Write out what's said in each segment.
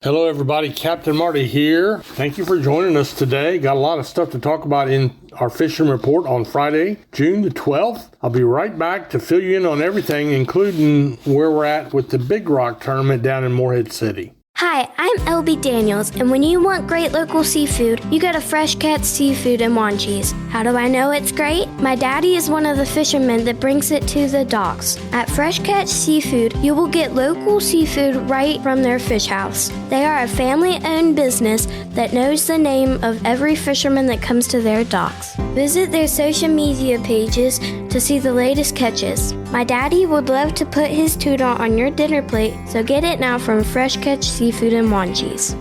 Hello everybody, Captain Marty here. Thank you for joining us today. Got a lot of stuff to talk about in our fishing report on Friday, June the 12th. I'll be right back to fill you in on everything, including where we're at with the Big Rock tournament down in Morehead City. Hi, I'm LB Daniels, and when you want great local seafood, you go to Fresh Catch Seafood in Wanchese. How do I know it's great? My daddy is one of the fishermen that brings it to the docks. At Fresh Catch Seafood, you will get local seafood right from their fish house. They are a family-owned business that knows the name of every fisherman that comes to their docks. Visit their social media pages to see the latest catches. My daddy would love to put his tuna on your dinner plate, so get it now from Fresh Catch Seafood in Wanchese.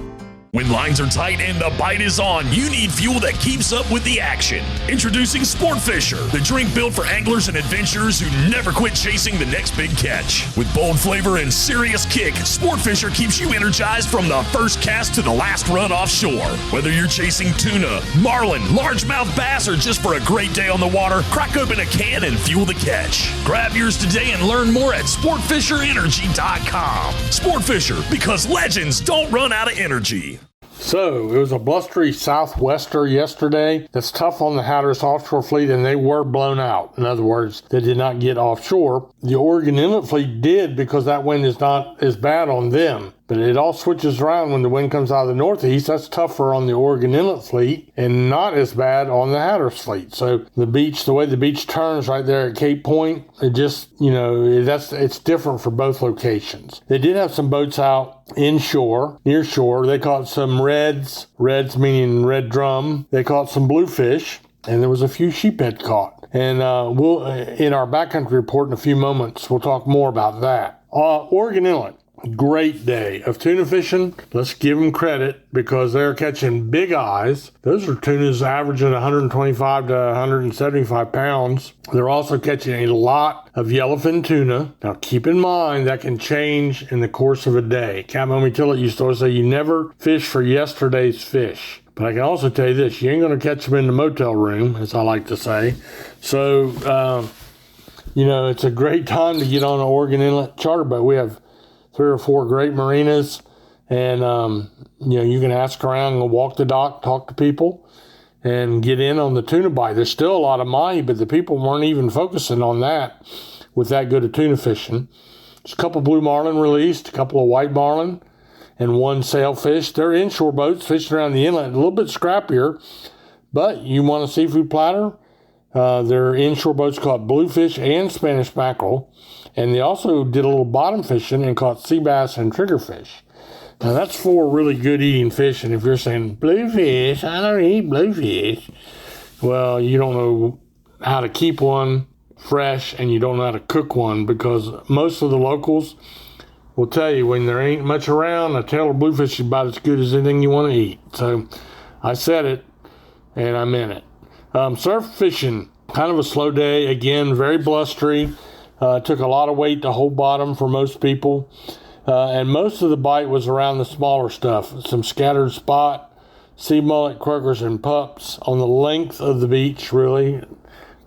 When lines are tight and the bite is on, you need fuel that keeps up with the action. Introducing Sport Fisher, the drink built for anglers and adventurers who never quit chasing the next big catch. With bold flavor and serious kick, Sport Fisher keeps you energized from the first cast to the last run offshore. Whether you're chasing tuna, marlin, largemouth bass, or just for a great day on the water, crack open a can and fuel the catch. Grab yours today and learn more at sportfisherenergy.com. Sport Fisher, because legends don't run out of energy. So, it was a blustery southwester yesterday that's tough on the Hatteras offshore fleet, and they were blown out. In other words, they did not get offshore. The Oregon Inlet fleet did because that wind is not as bad on them. But it all switches around when the wind comes out of the northeast. That's tougher on the Oregon Inlet fleet and not as bad on the Hatteras fleet. So the way the beach turns right there at Cape Point, it just, it's different for both locations. They did have some boats out inshore, near shore. They caught some reds meaning red drum. They caught some bluefish, and there was a few sheephead caught. And we'll, in our backcountry report in a few moments, we'll talk more about that. Oregon Inlet. Great day of tuna fishing. Let's give them credit because they're catching big eyes. Those are tunas averaging 125 to 175 pounds. They're also catching a lot of yellowfin tuna. Now keep in mind that can change in the course of a day. Captain Homie Tillett used to always say you never fish for yesterday's fish. But I can also tell you this, you ain't going to catch them in the motel room, as I like to say. So, it's a great time to get on an Oregon Inlet charter boat. We have 3 or 4 great marinas, and you can ask around and walk the dock, talk to people, and get in on the tuna bite. There's still a lot of mahi, but the people weren't even focusing on that with that good of tuna fishing. There's a couple blue marlin released, a couple of white marlin, and 1 sailfish. They're inshore boats fishing around the inlet, a little bit scrappier, but you want a seafood platter, they're inshore boats caught bluefish and Spanish mackerel. And they also did a little bottom fishing and caught sea bass and triggerfish. Now, that's 4 really good eating fish. And if you're saying, bluefish, I don't eat bluefish. Well, you don't know how to keep one fresh and you don't know how to cook one, because most of the locals will tell you when there ain't much around, a tail of bluefish is about as good as anything you want to eat. So I said it and I meant it. Surf fishing, kind of a slow day. Again, very blustery. Took a lot of weight to hold bottom for most people. And most of the bite was around the smaller stuff. Some scattered spot, sea mullet, croakers, and pups on the length of the beach, really.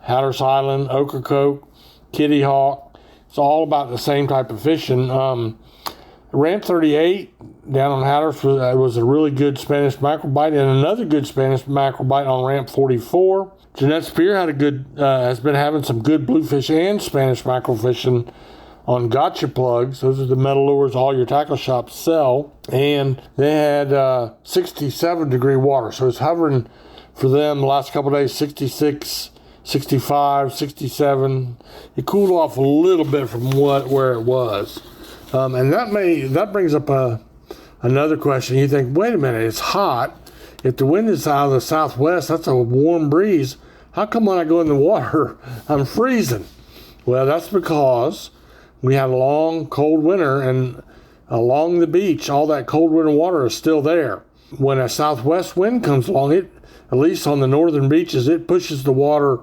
Hatteras Island, Ocracoke, Kitty Hawk. It's all about the same type of fishing. Ramp 38 down on Hatteras was a really good Spanish mackerel bite, and another good Spanish mackerel bite on Ramp 44. Jeanette Spear has been having some good bluefish and Spanish mackerel fishing on gotcha plugs. Those are the metal lures all your tackle shops sell. And they had 67-degree water. So it's hovering for them the last couple of days, 66, 65, 67. It cooled off a little bit from where it was. And that brings up another question. You think, wait a minute, it's hot. If the wind is out of the southwest, that's a warm breeze. How come when I go in the water, I'm freezing? Well, that's because we had a long, cold winter, and along the beach, all that cold winter water is still there. When a southwest wind comes along, at least on the northern beaches, it pushes the water,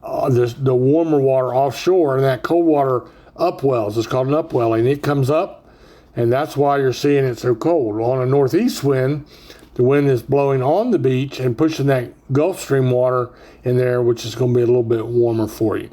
the warmer water offshore, and that cold water upwells. It's called an upwelling. It comes up, and that's why you're seeing it so cold. On a northeast wind, the wind is blowing on the beach and pushing that Gulf Stream water in there, which is going to be a little bit warmer for you.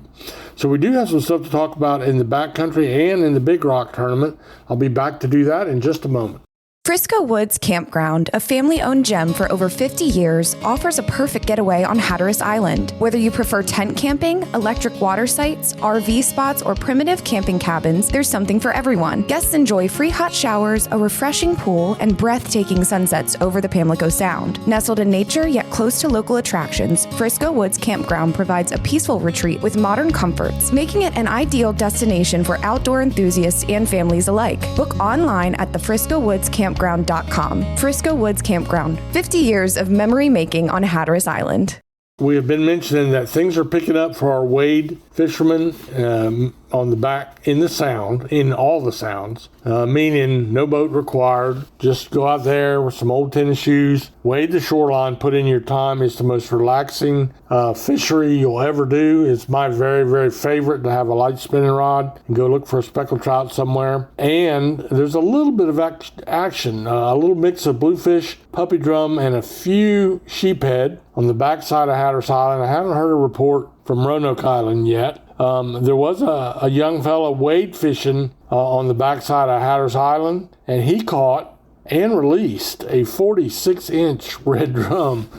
So we do have some stuff to talk about in the backcountry and in the Big Rock tournament. I'll be back to do that in just a moment. Frisco Woods Campground, a family-owned gem for over 50 years, offers a perfect getaway on Hatteras Island. Whether you prefer tent camping, electric water sites, RV spots, or primitive camping cabins, there's something for everyone. Guests enjoy free hot showers, a refreshing pool, and breathtaking sunsets over the Pamlico Sound. Nestled in nature yet close to local attractions, Frisco Woods Campground provides a peaceful retreat with modern comforts, making it an ideal destination for outdoor enthusiasts and families alike. Book online at thefriscowoodscampground.com. Frisco Woods Campground, 50 years of memory making on Hatteras Island. We have been mentioning that things are picking up for our wade fishermen on the back in the sound, in all the sounds, meaning no boat required. Just go out there with some old tennis shoes, wade the shoreline, put in your time. It's the most relaxing fishery you'll ever do. It's my very, very favorite to have a light spinning rod and go look for a speckled trout somewhere. And there's a little bit of action, a little mix of bluefish, puppy drum, and a few sheephead on the backside of Hatteras Island. I haven't heard a report from Roanoke Island yet. There was a young fella wade fishing on the backside of Hatteras Island, and he caught and released a 46-inch red drum.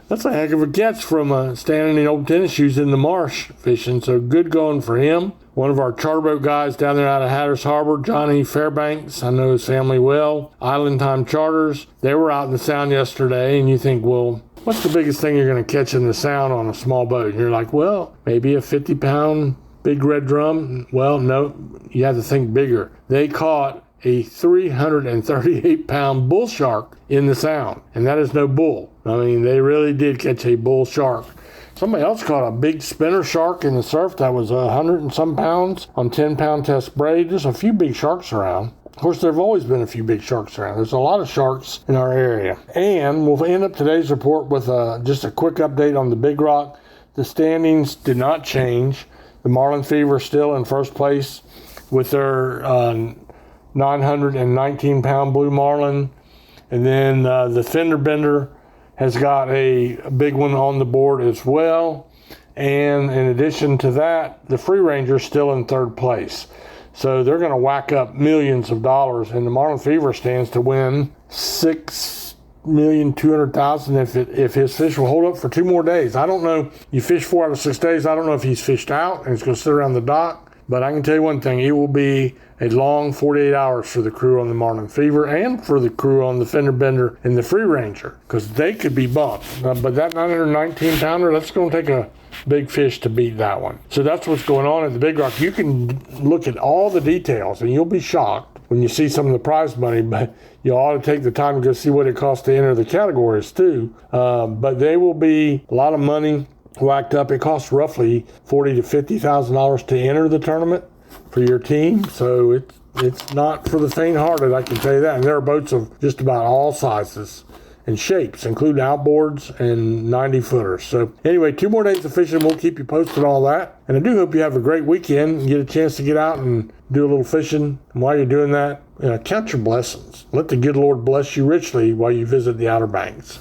That's a heck of a catch from standing in old tennis shoes in the marsh fishing, so good going for him. One of our charter boat guys down there out of Hatteras Harbor, Johnny Fairbanks, I know his family well, Island Time Charters, they were out in the Sound yesterday, and you think, well, what's the biggest thing you're going to catch in the Sound on a small boat? And you're like, well, maybe a 50-pound big red drum. Well, no, you have to think bigger. They caught a 338-pound bull shark in the Sound, and that is no bull. I mean, they really did catch a bull shark. Somebody else caught a big spinner shark in the surf that was 100 and some pounds on 10-pound test braid. There's a few big sharks around. Of course, there have always been a few big sharks around. There's a lot of sharks in our area. And we'll end up today's report with just a quick update on the Big Rock. The standings did not change. The Marlin Fever still in first place with their 919-pound blue marlin. And then the Fender Bender has got a big one on the board as well. And in addition to that, the Free Ranger is still in third place. So they're going to whack up millions of dollars, and the Marlin Fever stands to win $6,200,000 if his fish will hold up for 2 more days. I don't know. You fish 4 out of 6 days. I don't know if he's fished out and he's going to sit around the dock. But I can tell you one thing. It will be a long 48 hours for the crew on the Marlin Fever and for the crew on the Fender Bender and the Free Ranger, because they could be bumped. But that 919-pounder, that's going to take a big fish to beat that one. So that's what's going on at the Big Rock. You can look at all the details and you'll be shocked when you see some of the prize money, but you ought to take the time to go see what it costs to enter the categories too. But they will be a lot of money whacked up. It costs roughly $40,000 to $50,000 to enter the tournament for your team. So it's not for the faint-hearted, I can tell you that. And there are boats of just about all sizes and shapes, including outboards and 90-footers. So anyway, 2 more days of fishing. We'll keep you posted on all that. And I do hope you have a great weekend and get a chance to get out and do a little fishing. And while you're doing that, count your blessings. Let the good Lord bless you richly while you visit the Outer Banks.